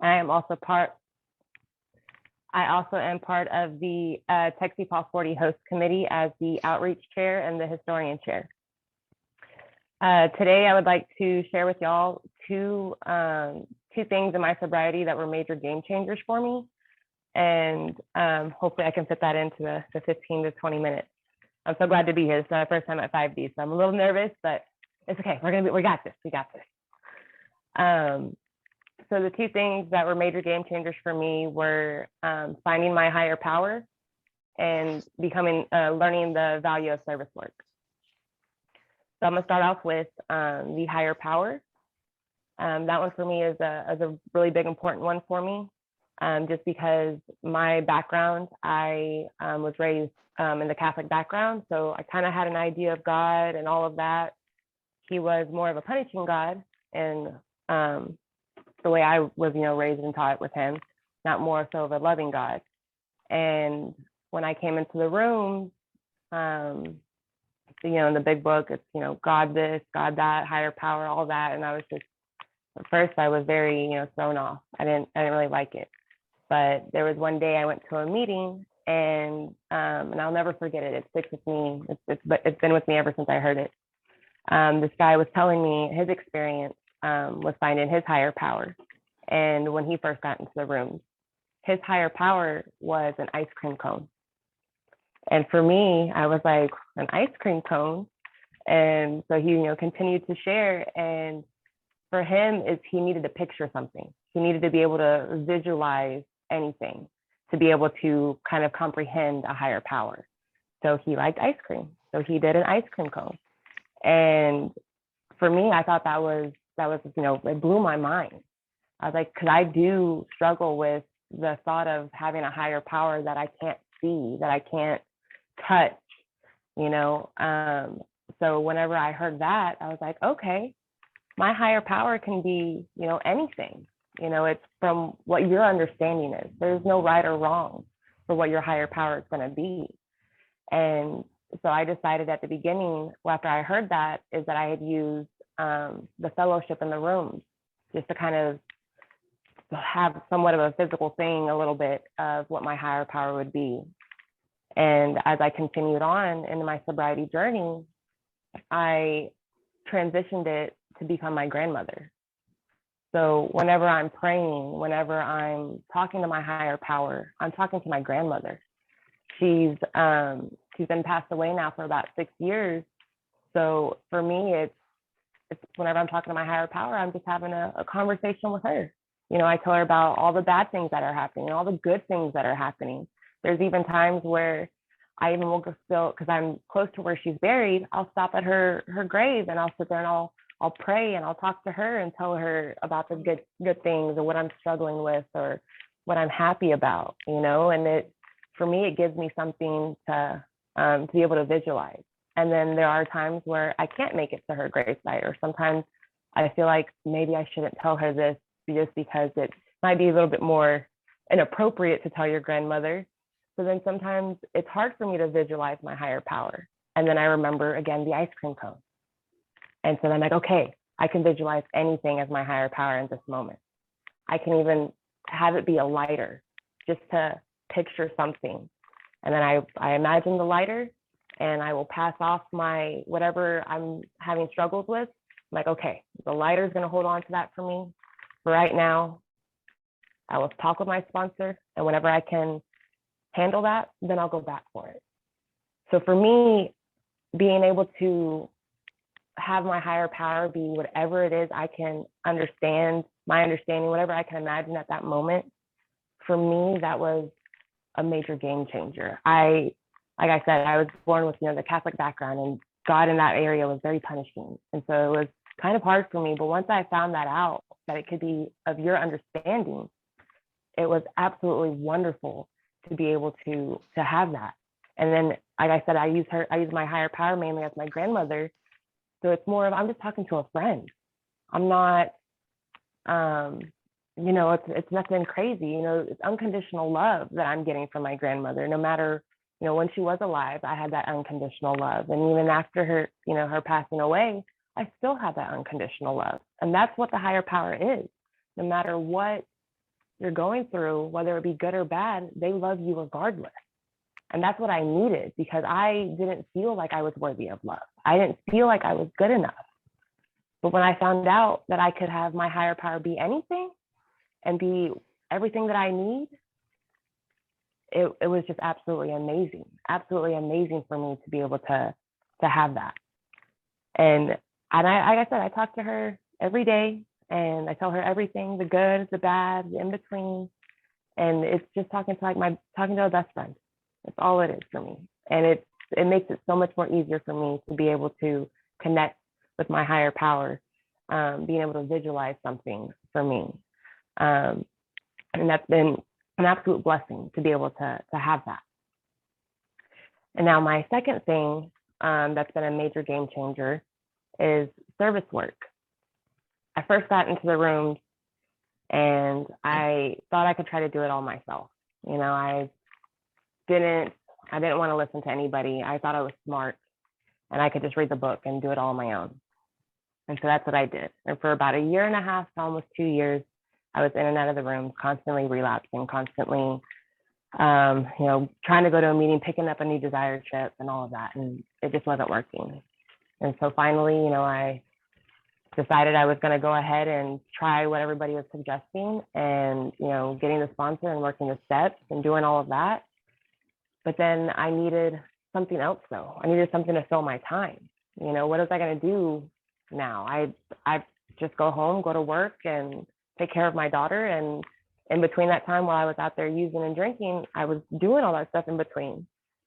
I am also part I also am part of the TXSCYPAA 40 host committee as the outreach chair and the historian chair. Today, I would like to share with y'all two things in my sobriety that were major game changers for me. And hopefully I can fit that into the 15 to 20 minutes. I'm so glad to be here. It's my first time at 5D, so I'm a little nervous, but it's okay. We got this. So the two things that were major game changers for me were finding my higher power and learning the value of service work. So I'm gonna start off with the higher power. That one for me is a really big, important one for me, just because my background, I was raised in the Catholic background, so I kind of had an idea of God and all of that. He was more of a punishing God, and the way I was, raised and taught with him, not more so of a loving God. And when I came into the room, in the big book, it's, God this, God that, higher power, all that. And I was just, at first I was very, thrown off. I didn't really like it. But there was one day I went to a meeting and I'll never forget it. It sticks with me. It's been with me ever since I heard it. This guy was telling me his experience was finding his higher power. And when he first got into the room, his higher power was an ice cream cone. And for me, I was like, an ice cream cone. And so he, continued to share. And for him, he needed to picture something. He needed to be able to visualize anything to be able to kind of comprehend a higher power. So he liked ice cream. So he did an ice cream cone. And for me, I thought that was, it blew my mind. I was like, because I do struggle with the thought of having a higher power that I can't see, that I can't touch, so whenever I heard that, I was like, okay, my higher power can be, anything, it's from what your understanding is. There's no right or wrong for what your higher power is going to be. And so I decided at the beginning, after I heard that, is that I had used the fellowship in the rooms just to kind of have somewhat of a physical thing, a little bit of what my higher power would be. And as I continued on in my sobriety journey, I transitioned it to become my grandmother. So whenever I'm praying, whenever I'm talking to my higher power, I'm talking to my grandmother. She's been passed away now for about 6 years. So for me, it's whenever I'm talking to my higher power, I'm just having a conversation with her. I tell her about all the bad things that are happening and all the good things that are happening. There's even times where I even will go still, because I'm close to where she's buried, I'll stop at her grave and I'll sit there and I'll pray and I'll talk to her and tell her about the good things or what I'm struggling with or what I'm happy about, and for me, it gives me something to be able to visualize. And then there are times where I can't make it to her gravesite, or sometimes I feel like maybe I shouldn't tell her this just because it might be a little bit more inappropriate to tell your grandmother. So then sometimes it's hard for me to visualize my higher power. And then I remember, again, the ice cream cone. And so I'm like, okay, I can visualize anything as my higher power in this moment. I can even have it be a lighter just to picture something. And then I imagine the lighter and I will pass off my whatever I'm having struggles with. I'm like, okay, the lighter is going to hold on to that for me. For right now, I will talk with my sponsor, and whenever I can handle that, then I'll go back for it. So for me, being able to have my higher power be whatever it is I can understand, my understanding, whatever I can imagine at that moment, for me, that was a major game changer. Like I said, I was born with, the Catholic background, and God in that area was very punishing. And so it was kind of hard for me. But once I found that out, that it could be of your understanding, it was absolutely wonderful to be able to have that. And then, like I said, I use my higher power mainly as my grandmother. So it's more of, I'm just talking to a friend. I'm not, it's nothing crazy. It's unconditional love that I'm getting from my grandmother. No matter, when she was alive, I had that unconditional love. And even after her, her passing away, I still have that unconditional love. And that's what the higher power is. No matter what you're going through, whether it be good or bad, they love you regardless. And that's what I needed, because I didn't feel like I was worthy of love. I didn't feel like I was good enough. But when I found out that I could have my higher power be anything and be everything that I need, it was just absolutely amazing for me to be able to have that. And I, like I said, I talk to her every day, and I tell her everything, the good, the bad, the in between. And it's just talking to a best friend. That's all it is for me. And it makes it so much more easier for me to be able to connect with my higher power, being able to visualize something for me. And that's been an absolute blessing to be able to have that. And now my second thing that's been a major game changer is service work. I first got into the rooms and I thought I could try to do it all myself. You know, I didn't want to listen to anybody. I thought I was smart and I could just read the book and do it all on my own. And so that's what I did. And for about a year and a half, almost 2 years, I was in and out of the room, constantly relapsing, constantly, trying to go to a meeting, picking up a new desired trip and all of that. And it just wasn't working. And so finally, I decided I was going to go ahead and try what everybody was suggesting, and, getting the sponsor and working the steps and doing all of that. But then I needed something else though. I needed something to fill my time. What was I going to do now? I just go home, go to work, and take care of my daughter. And in between that time, while I was out there using and drinking, I was doing all that stuff in between.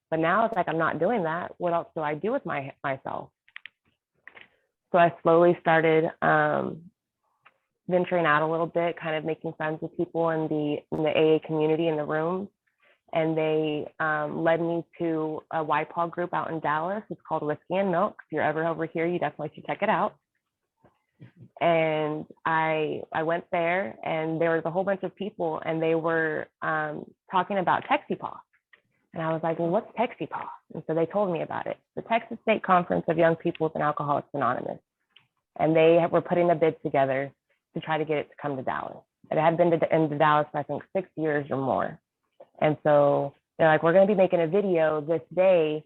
But now it's like, I'm not doing that. What else do I do with myself? So I slowly started venturing out a little bit, kind of making friends with people in the AA community in the rooms. And they led me to a YPAW group out in Dallas. It's called Whiskey and Milk. If you're ever over here, you definitely should check it out. And I went there, and there was a whole bunch of people, and they were talking about TXSCYPAA. And I was like, well, what's TXSCYPAA? And so they told me about it. The Texas State Conference of Young People with Alcoholics Anonymous. And they were putting a bid together to try to get it to come to Dallas. It had been in Dallas for, I think, 6 years or more. And so they're like, we're going to be making a video this day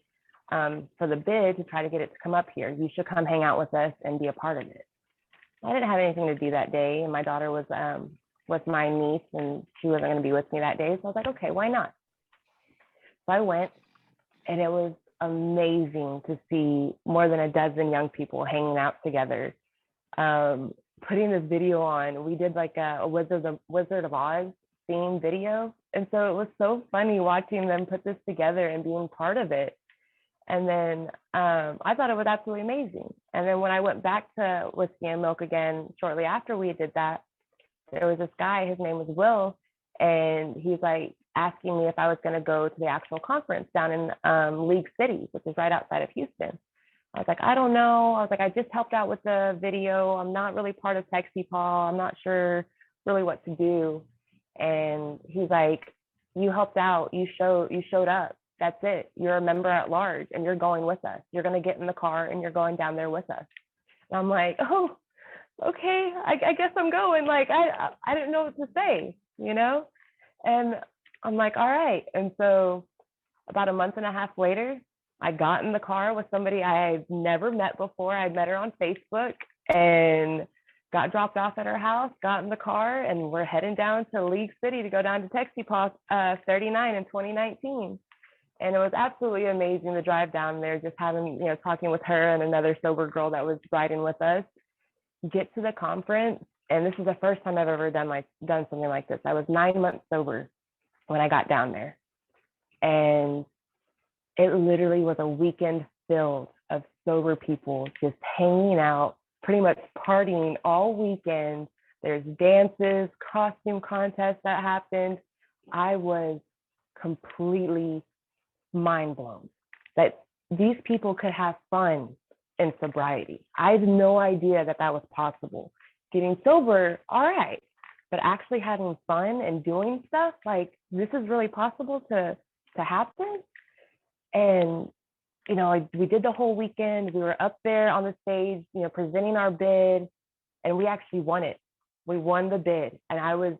for the bid to try to get it to come up here. You should come hang out with us and be a part of it. I didn't have anything to do that day, and my daughter was with my niece, and she wasn't going to be with me that day. So I was like, okay, why not? So I went, and it was amazing to see more than a dozen young people hanging out together, putting this video on. We did like a Wizard of Oz theme video. And so it was so funny watching them put this together and being part of it. And then I thought it was absolutely amazing. And then when I went back to Whiskey and Milk again, shortly after we did that, there was this guy, his name was Will, and he's like asking me if I was going to go to the actual conference down in League City, which is right outside of Houston. I was like, I don't know. I was like, I just helped out with the video. I'm not really part of TXSCYPAA. I'm not sure really what to do. And he's like, you helped out. You showed up. That's it. You're a member at large, and you're going with us. You're going to get in the car, and you're going down there with us. And I'm like, oh, okay. I guess I'm going. Like, I didn't know what to say, And I'm like, all right. And so about a month and a half later, I got in the car with somebody I had never met before. I'd met her on Facebook and got dropped off at her house, got in the car, and we're heading down to League City to go down to TXSCYPAA 39 in 2019. And it was absolutely amazing to drive down there, just having, talking with her and another sober girl that was riding with us, get to the conference. And this is the first time I've ever done something like this. I was 9 months sober when I got down there. And it literally was a weekend filled of sober people just hanging out, pretty much partying all weekend. There's dances, costume contests that happened. I was completely mind blown that these people could have fun in sobriety. I had no idea that was possible. Getting sober, all right, but actually having fun and doing stuff, like, this is really possible to happen. And we did the whole weekend. We were up there on the stage, presenting our bid, and we actually won it. We won the bid, and I was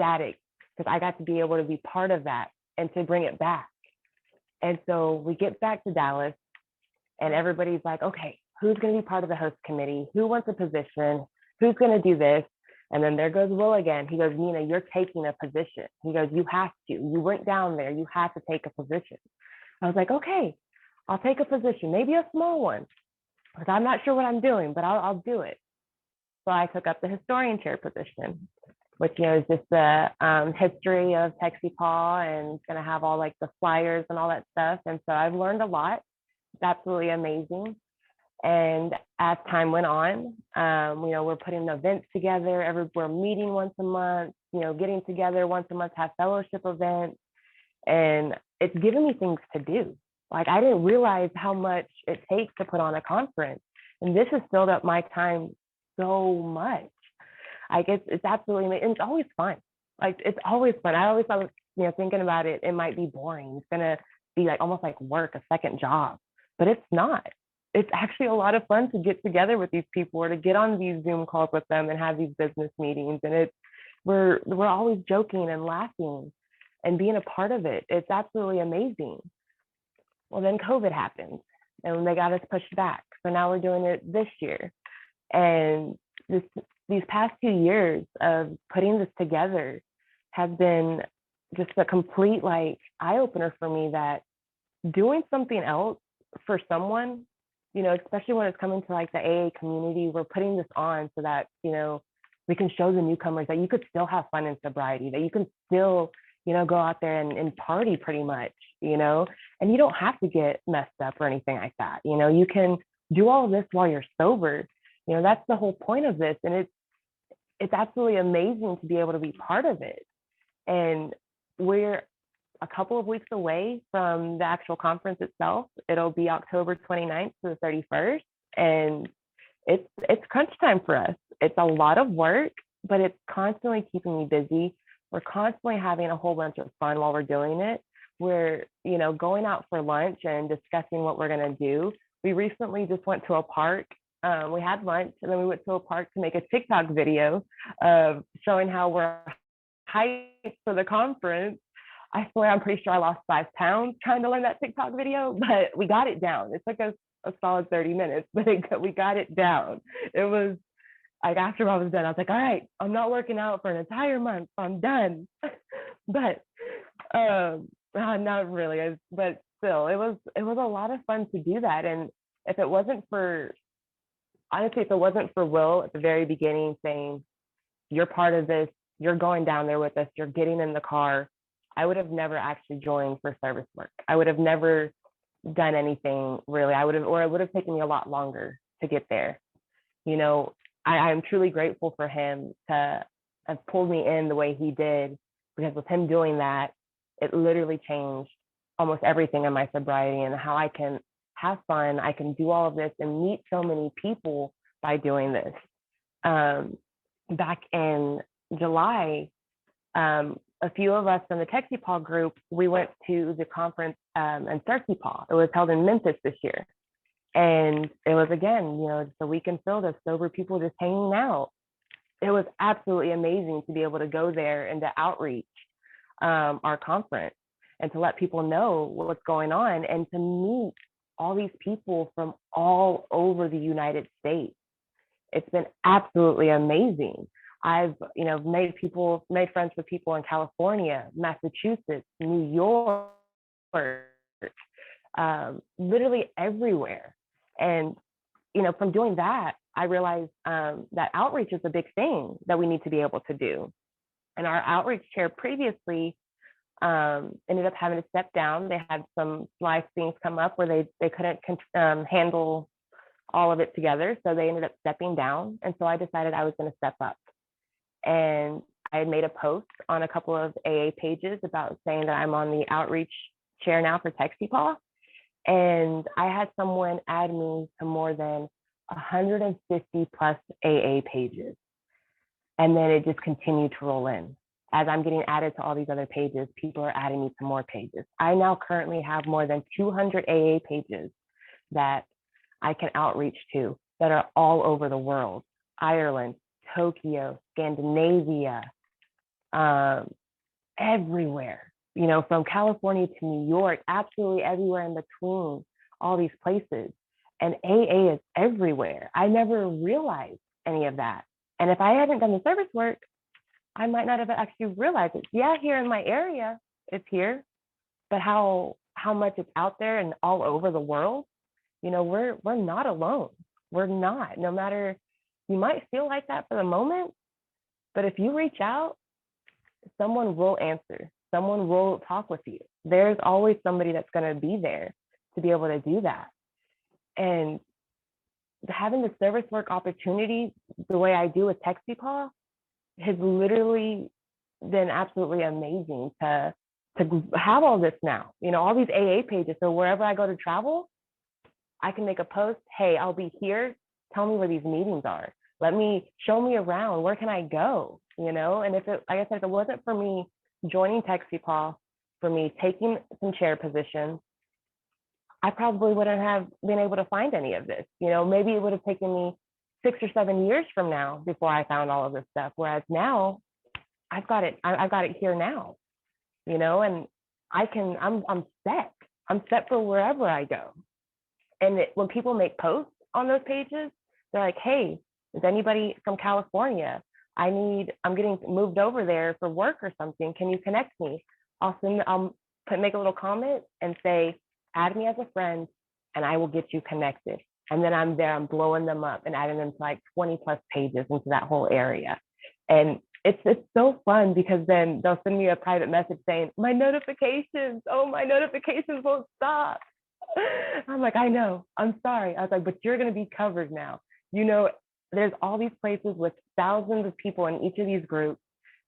ecstatic because I got to be able to be part of that and to bring it back. And so we get back to Dallas and everybody's like, okay, who's going to be part of the host committee? Who wants a position? Who's going to do this? And then there goes Will again. He goes, Nina, you're taking a position. He goes, you have to. You went down there. You have to take a position. I was like, okay, I'll take a position, maybe a small one, because I'm not sure what I'm doing, but I'll do it. So I took up the historian chair position, which, you know, is just the history of TXSCYPAA, and it's going to have all like the flyers and all that stuff. And so I've learned a lot. It's absolutely amazing. And as time went on, you know, we're putting events together. We're meeting once a month, you know, getting together once a month, have fellowship events. And it's given me things to do. Like, I didn't realize how much it takes to put on a conference. And this has filled up my time so much. I guess it's absolutely amazing. And it's always fun. Like, it's always fun. I always thought, you know, thinking about it, it might be boring. It's going to be like almost like work, a second job, but it's not. It's actually a lot of fun to get together with these people or to get on these Zoom calls with them and have these business meetings. And we're always joking and laughing and being a part of it. It's absolutely amazing. Well, then COVID happened and they got us pushed back. So now we're doing it this year. And these past 2 years of putting this together has been just a complete like eye opener for me, that doing something else for someone, you know, especially when it's coming to like the AA community, we're putting this on so that, you know, we can show the newcomers that you could still have fun in sobriety, that you can still, you know, go out there and party pretty much, you know, and you don't have to get messed up or anything like that. You know, you can do all of this while you're sober. You know, that's the whole point of this. And it's absolutely amazing to be able to be part of it. And we're a couple of weeks away from the actual conference itself. It'll be October 29th to the 31st. And it's crunch time for us. It's a lot of work, but it's constantly keeping me busy. We're constantly having a whole bunch of fun while we're doing it. We're, you know, going out for lunch and discussing what we're going to do. We recently just went to a park. We had lunch and then we went to a park to make a TikTok video of showing how we're hyped for the conference. I swear, I'm pretty sure I lost 5 pounds trying to learn that TikTok video, but we got it down. It took us a solid 30 minutes, but we got it down. It was like, after I was done, I was like, all right, I'm not working out for an entire month. I'm done. But not really, but still, it was a lot of fun to do that. And if it wasn't for, honestly, if it wasn't for Will at the very beginning saying, you're part of this, you're going down there with us, you're getting in the car, I would have never actually joined for service work. I would have never done anything really. Or it would have taken me a lot longer to get there. You know, I'm truly grateful for him to have pulled me in the way he did, because with him doing that, it literally changed almost everything in my sobriety and how I can have fun. I can do all of this and meet so many people by doing this. Back in July, a few of us from the TXSCYPAA group, we went to the conference in TXSCYPAA. It was held in Memphis this year. And it was, again, you know, just a weekend filled of sober people just hanging out. It was absolutely amazing to be able to go there and to outreach our conference and to let people know what's going on and to meet all these people from all over the United States. It's been absolutely amazing. I've, you know, made friends with people in California, Massachusetts, New York, literally everywhere. And, you know, from doing that, I realized that outreach is a big thing that we need to be able to do. And our outreach chair previously ended up having to step down. They had some life things come up where they couldn't handle all of it together. So they ended up stepping down. And so I decided I was going to step up. And I had made a post on a couple of AA pages about saying that I'm on the outreach chair now for TXSCYPAA. And I had someone add me to more than 150 plus AA pages. And then it just continued to roll in. As I'm getting added to all these other pages, people are adding me to more pages. I now currently have more than 200 AA pages that I can outreach to that are all over the world: Ireland, Tokyo, Scandinavia, um, everywhere, from California to New York, absolutely everywhere in between, all these places. And AA is everywhere. I never realized any of that. And if I hadn't done the service work, I might not have actually realized it. Yeah, here in my area, it's here, but how much it's out there and all over the world, we're not alone. We're not. No matter, you might feel like that for the moment, but if you reach out, someone will answer. Someone will talk with you. There's always somebody that's going to be there to be able to do that. And having the service work opportunity the way I do with TXSCYPAA has literally been absolutely amazing to have all this now. All these AA pages. So wherever I go to travel, I can make a post. Hey, I'll be here. Tell me where these meetings are. Show me around. Where can I go? And if it, like I said, if it wasn't for me joining TXSCYPAA, for me taking some chair positions, I probably wouldn't have been able to find any of this. Maybe it would have taken me 6 or 7 years from now before I found all of this stuff. Whereas now I've got it. I've got it here now, and I'm set. I'm set for wherever I go. And when people make posts on those pages, they're like, hey, is anybody from California? I'm getting moved over there for work or something. Can you connect me? I'll make a little comment and say, add me as a friend and I will get you connected. And then I'm blowing them up and adding them to like 20 plus pages into that whole area. And it's so fun because then they'll send me a private message saying, my notifications won't stop. I'm like, I know, I'm sorry. I was like, but you're going to be covered now. There's all these places with thousands of people in each of these groups.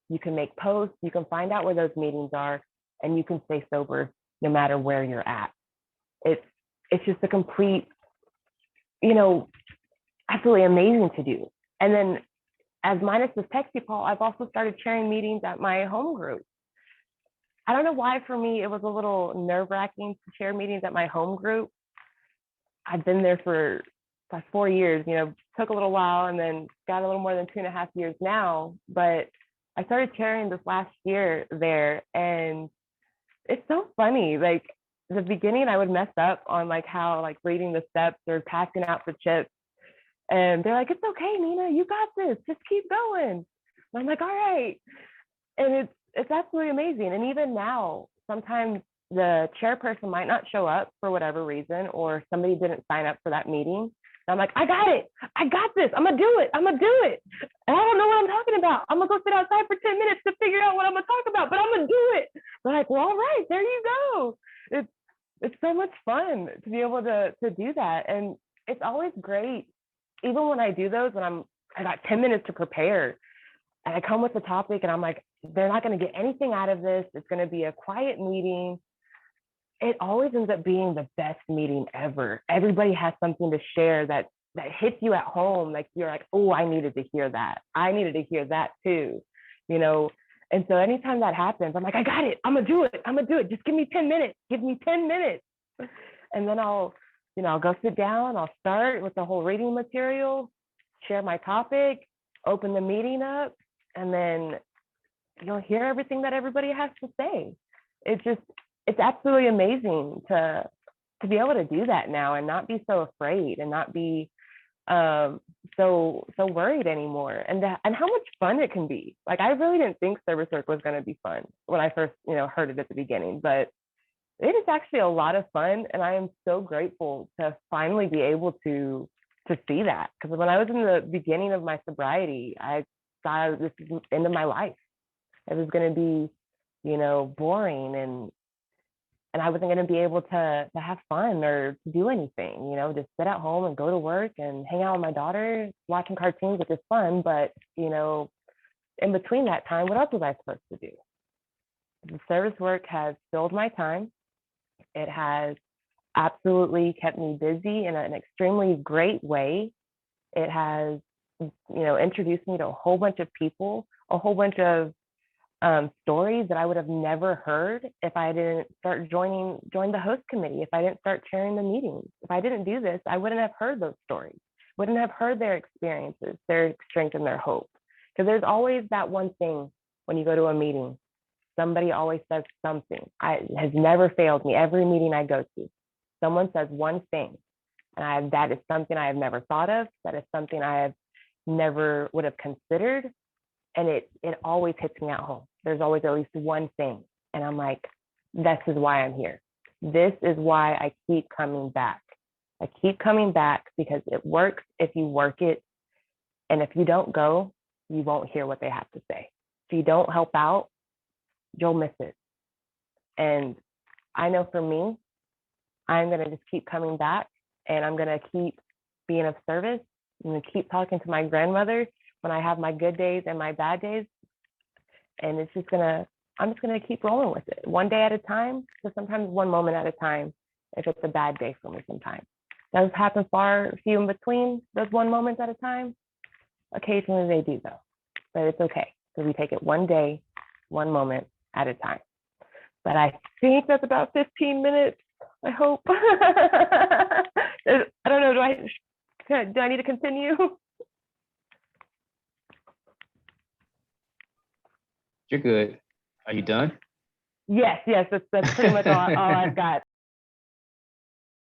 You can make posts, you can find out where those meetings are, and you can stay sober no matter where you're at. It's just a complete, absolutely amazing to do. And then as minus this TXSCYPAA, I've also started chairing meetings at my home group. I don't know why for me it was a little nerve-wracking to chair meetings at my home group. I've been there for 4 years, took a little while and then got a little more than 2.5 years now. But I started chairing this last year there, and it's so funny. Like the beginning, I would mess up on like how like reading the steps or passing out the chips, and they're like, "It's okay, Nina, you got this. Just keep going." And I'm like, "All right," and it's absolutely amazing. And even now, sometimes the chairperson might not show up for whatever reason, or somebody didn't sign up for that meeting. And I'm like, I got it. I got this. I'm going to do it. I'm going to do it. And I don't know what I'm talking about. I'm going to go sit outside for 10 minutes to figure out what I'm going to talk about, but I'm going to do it. They're like, well, all right, there you go. It's so much fun to be able to do that. And it's always great, even when I do those, when I got 10 minutes to prepare and I come with the topic and I'm like, they're not going to get anything out of this. It's going to be a quiet meeting. It always ends up being the best meeting ever. Everybody has something to share that hits you at home. Like you're like, oh, I needed to hear that. I needed to hear that too, And so anytime that happens, I'm like, I got it. I'm gonna do it. I'm gonna do it. Just give me 10 minutes. Give me 10 minutes. And then I'll go sit down. I'll start with the whole reading material, share my topic, open the meeting up, and then you'll hear everything that everybody has to say. It's absolutely amazing to be able to do that now and not be so afraid and not be so worried anymore, and how much fun it can be. Like I really didn't think service work was going to be fun when I first heard it at the beginning, but it is actually a lot of fun, and I am so grateful to finally be able to see that, because when I was in the beginning of my sobriety, I thought this is the end of my life. It was going to be boring, and I wasn't going to be able to have fun or to do anything, just sit at home and go to work and hang out with my daughter, watching cartoons, which is fun. But, in between that time, what else was I supposed to do? The service work has filled my time. It has absolutely kept me busy in an extremely great way. It has, introduced me to a whole bunch of people, a whole bunch of stories that I would have never heard if I didn't start join the host committee, if I didn't start chairing the meetings. If I didn't do this, I wouldn't have heard those stories, wouldn't have heard their experiences, their strength and their hope. Because there's always that one thing when you go to a meeting, somebody always says something. Has never failed me. Every meeting I go to, someone says one thing, and that is something I have never thought of. That is something I have never would have considered, and it always hits me at home. There's always at least one thing, and I'm like, this is why I'm here. This is why I keep coming back. I keep coming back because it works if you work it, and if you don't go, you won't hear what they have to say. If you don't help out, you'll miss it. And I know for me, I'm going to just keep coming back, and I'm going to keep being of service. I'm going to keep talking to my grandmother when I have my good days and my bad days. And I'm just going to keep rolling with it one day at a time. So sometimes one moment at a time, if it's a bad day for me sometimes. Does happen far few in between those one moments at a time. Occasionally they do though, but it's okay. So we take it one day, one moment at a time. But I think that's about 15 minutes. I hope. I don't know. Do I need to continue? You're good. Are you done? Yes. That's pretty much all I've got.